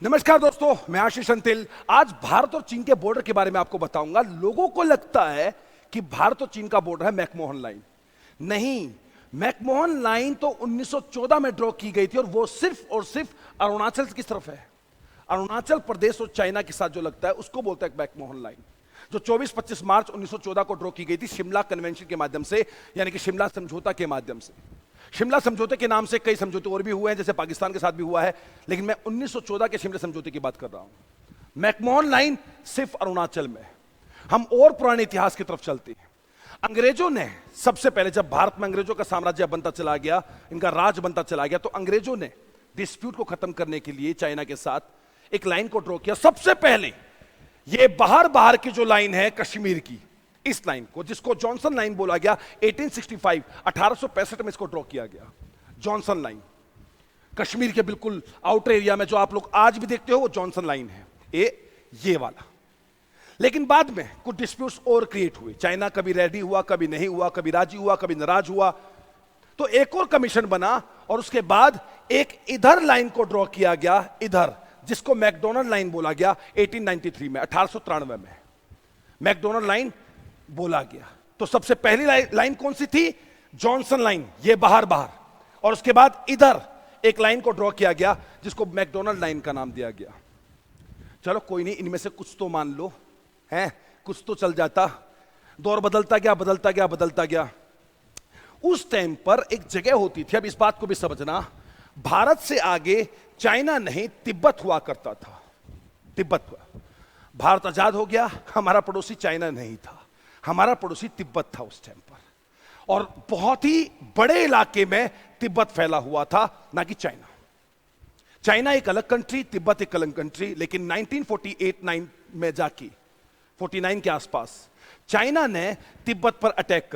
नमस्कार दोस्तों, मैं आशीष अंतिल। आज भारत और चीन के बॉर्डर के बारे में आपको बताऊंगा। लोगों को लगता है कि भारत और चीन का बॉर्डर है मैकमोहन लाइन। नहीं, मैकमोहन लाइन तो 1914 में ड्रॉ की गई थी और वो सिर्फ और सिर्फ अरुणाचल की तरफ है। अरुणाचल प्रदेश और चाइना के साथ जो लगता है उसको बोलता है मैकमोहन लाइन, जो 24-25 मार्च 1914 को ड्रॉ की गई थी शिमला कन्वेंशन के माध्यम से, यानी कि शिमला समझौता के माध्यम से। शिमला समझौते के नाम से कई समझौते और भी हुए हैं, जैसे पाकिस्तान के साथ भी हुआ है, लेकिन मैं 1914 के शिमला समझौते की बात कर रहा हूं। मैकमोहन लाइन सिर्फ अरुणाचल में। हम और पुराने इतिहास की तरफ चलते हैं। अंग्रेजों ने सबसे पहले, जब भारत में अंग्रेजों का साम्राज्य बनता चला गया, इनका राज बनता चला गया, तो अंग्रेजों ने डिस्प्यूट को खत्म करने के लिए चाइना के साथ एक लाइन को ड्रॉ किया। सबसे पहले ये बाहर की जो लाइन है कश्मीर की, इस लाइन को, जिसको जॉनसन लाइन बोला गया, 1865 में इसको ड्रॉ किया गया। जॉनसन लाइन कश्मीर के बिल्कुल आउटर एरिया में, जो आप लोग आज भी देखते हो, वो जॉनसन लाइन है, ये वाला। लेकिन बाद में कुछ डिस्प्यूट्स और क्रिएट हुए। चाइना कभी रेडी हुआ, कभी नहीं हुआ, कभी राजी हुआ, कभी नाराज हुआ, तो एक और कमीशन बना और उसके बाद एक इधर लाइन को ड्रॉ किया गया, इधर, जिसको मैकडोनल्ड लाइन बोला गया। 1893 में, 1893 में मैकडोनल्ड लाइन बोला गया। तो सबसे पहली लाइन कौन सी थी? जॉनसन लाइन, ये बाहर, और उसके बाद इधर एक लाइन को ड्रॉ किया गया जिसको मैकडोनल्ड लाइन का नाम दिया गया। चलो कोई नहीं, इनमें से कुछ तो मान लो है, कुछ तो चल जाता। दौर बदलता गया। उस टाइम पर एक जगह होती थी, अब इस बात को भी समझना, भारत से आगे चाइना नहीं, तिब्बत हुआ करता था। तिब्बत हुआ, भारत आजाद हो गया, हमारा पड़ोसी चाइना नहीं था, हमारा पड़ोसी तिब्बत था उस टाइम पर। और बहुत ही बड़े इलाके में तिब्बत फैला हुआ था, ना कि चाइना। चाइना एक अलग कंट्री, तिब्बत एक अलग कंट्री। लेकिन 1948-9 में जाके 49 के आसपास चाइना ने तिब्बत पर अटैक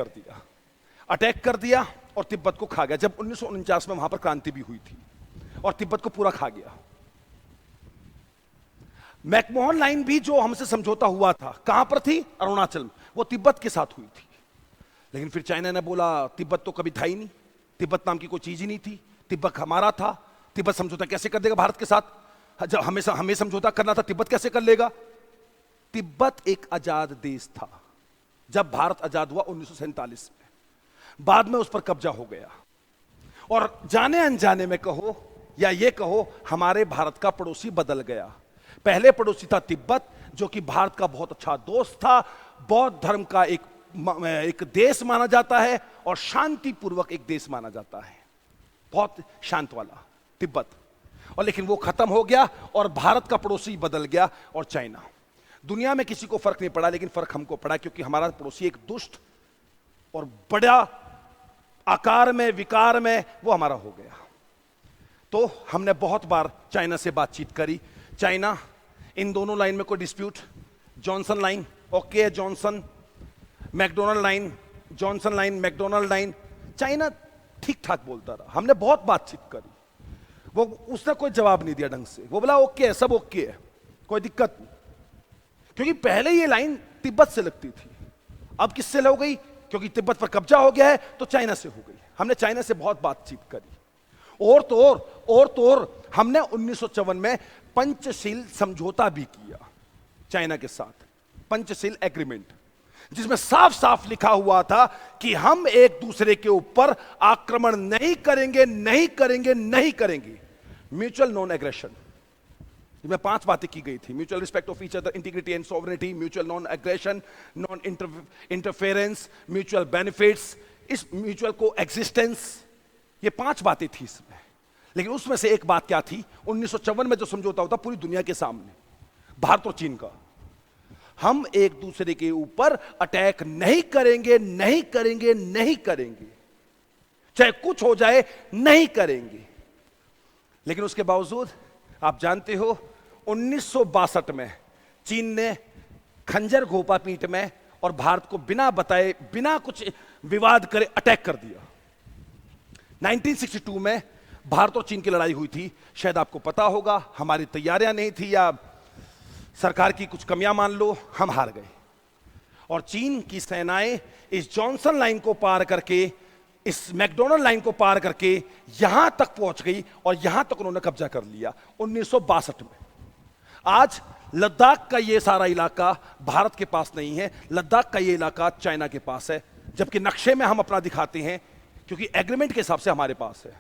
कर दिया और तिब्बत को खा गया। जब 1949 में वहां पर क्रांति भी हुई थी और तिब्बत को पूरा खा गया। मैकमोहन लाइन भी जो हमसे समझौता हुआ था, कहां पर थी? अरुणाचल में। वो तिब्बत के साथ हुई थी। लेकिन फिर चाइना ने बोला तिब्बत तो कभी था ही नहीं, तिब्बत नाम की कोई चीज ही नहीं थी, तिब्बत हमारा था, तिब्बत समझौता कैसे कर देगा भारत के साथ? जब हमें समझौता करना था, तिब्बत कैसे कर लेगा? तिब्बत एक आजाद देश था जब भारत आजाद हुआ 1947 में। बाद में उस पर कब्जा हो गया और जाने अनजाने में कहो या ये कहो, हमारे भारत का पड़ोसी बदल गया। पहले पड़ोसी था तिब्बत, जो कि भारत का बहुत अच्छा दोस्त था, बौद्ध धर्म का एक देश माना जाता है और शांतिपूर्वक एक देश माना जाता है, बहुत शांत वाला तिब्बत। और लेकिन वो खत्म हो गया और भारत का पड़ोसी बदल गया, और चाइना। दुनिया में किसी को फर्क नहीं पड़ा, लेकिन फर्क हमको पड़ा, क्योंकि हमारा पड़ोसी एक दुष्ट और बड़ा आकार में, विकार में, वो हमारा हो गया। तो हमने बहुत बार चाइना से बातचीत करी। चाइना, इन दोनों लाइन में कोई dispute? Johnson line okay, Johnson, McDonald line, Johnson line, McDonald line, China ठीक ठाक बोलता रहा। हमने बहुत बातचीत करी, वो उसने कोई जवाब नहीं दिया ढंग से। वो बोला ओके है, सब ओके है, कोई दिक्कत नहीं। क्योंकि पहले ये लाइन तिब्बत से लगती थी, अब किससे हो गई? क्योंकि तिब्बत पर कब्जा हो गया है तो चाइना से हो गई। हमने चाइना से बहुत बातचीत करी। और तो और हमने 1954 में पंचशील समझौता भी किया चाइना के साथ, पंचशील एग्रीमेंट, जिसमें साफ साफ लिखा हुआ था कि हम एक दूसरे के ऊपर आक्रमण नहीं करेंगे। म्यूचुअल नॉन एग्रेशन, इसमें 5 बातें की गई थी। Mutual respect of each other, integrity and sovereignty, mutual non aggression, non interference, mutual benefits, इस म्यूचुअल को एग्जिस्टेंस, ये 5 बातें थी इसमें। लेकिन उसमें से एक बात क्या थी? 1954 में जो समझौता होता पूरी दुनिया के सामने, भारत और चीन का, हम एक दूसरे के ऊपर अटैक नहीं करेंगे, चाहे कुछ हो जाए, नहीं करेंगे। लेकिन उसके बावजूद आप जानते हो 1962 में चीन ने खंजर घोपा पीठ में और भारत को बिना बताए, बिना कुछ विवाद करे अटैक कर दिया। 1962 में भारत और चीन की लड़ाई हुई थी। शायद आपको पता होगा, हमारी तैयारियां नहीं थी या सरकार की कुछ कमियां मान लो, हम हार गए। और चीन की सेनाएं इस जॉनसन लाइन को पार करके, इस मैकडोनल्ड लाइन को पार करके यहां तक पहुंच गई और यहां तक उन्होंने कब्जा कर लिया 1962 में। आज लद्दाख का ये सारा इलाका भारत के पास नहीं है, लद्दाख का ये इलाका चाइना के पास है, जबकि नक्शे में हम अपना दिखाते हैं क्योंकि एग्रीमेंट के हिसाब से हमारे पास है।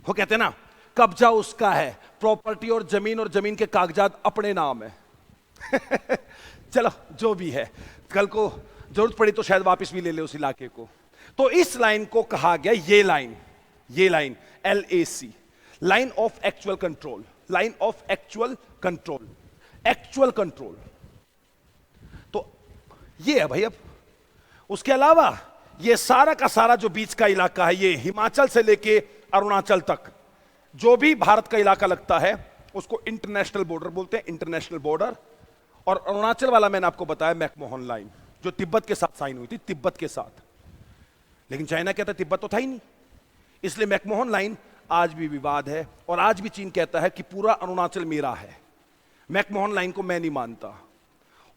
वो कहते हैं ना, कब्जा उसका है, प्रॉपर्टी और जमीन के कागजात अपने नाम है। चलो जो भी है, कल को जरूरत पड़ी तो शायद वापस भी ले ले उस इलाके को। तो इस लाइन को कहा गया, ये line LAC, line of actual control, line of actual control, actual control. तो ये है भाई। अब उसके अलावा ये सारा का सारा जो बीच का इलाका है, ये हिमाचल से लेके अरुणाचल तक जो भी भारत का इलाका लगता है उसको इंटरनेशनल बॉर्डर बोलते हैं, इंटरनेशनल बॉर्डर। और अरुणाचल वाला मैंने आपको बताया मैकमोहन लाइन, जो तिब्बत के साथ साइन हुई थी, तिब्बत के साथ। लेकिन चाइना कहता है तिब्बत तो था ही नहीं, इसलिए मैकमोहन लाइन आज भी विवाद है। और आज भी चीन कहता है कि पूरा अरुणाचल मेरा है। मैकमोहन लाइन को मैं नहीं मानता।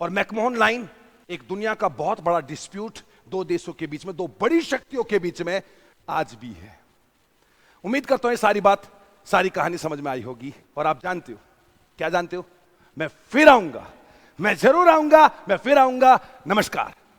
और मैकमोहन लाइन एक दुनिया का बहुत बड़ा डिस्प्यूट दो देशों के बीच में, दो बड़ी शक्तियों के बीच में आज भी है। उम्मीद करता हूं ये सारी बात, सारी कहानी समझ में आई होगी। और आप जानते हो, क्या जानते हो, मैं फिर आऊंगा, मैं जरूर आऊंगा, मैं फिर आऊंगा। नमस्कार।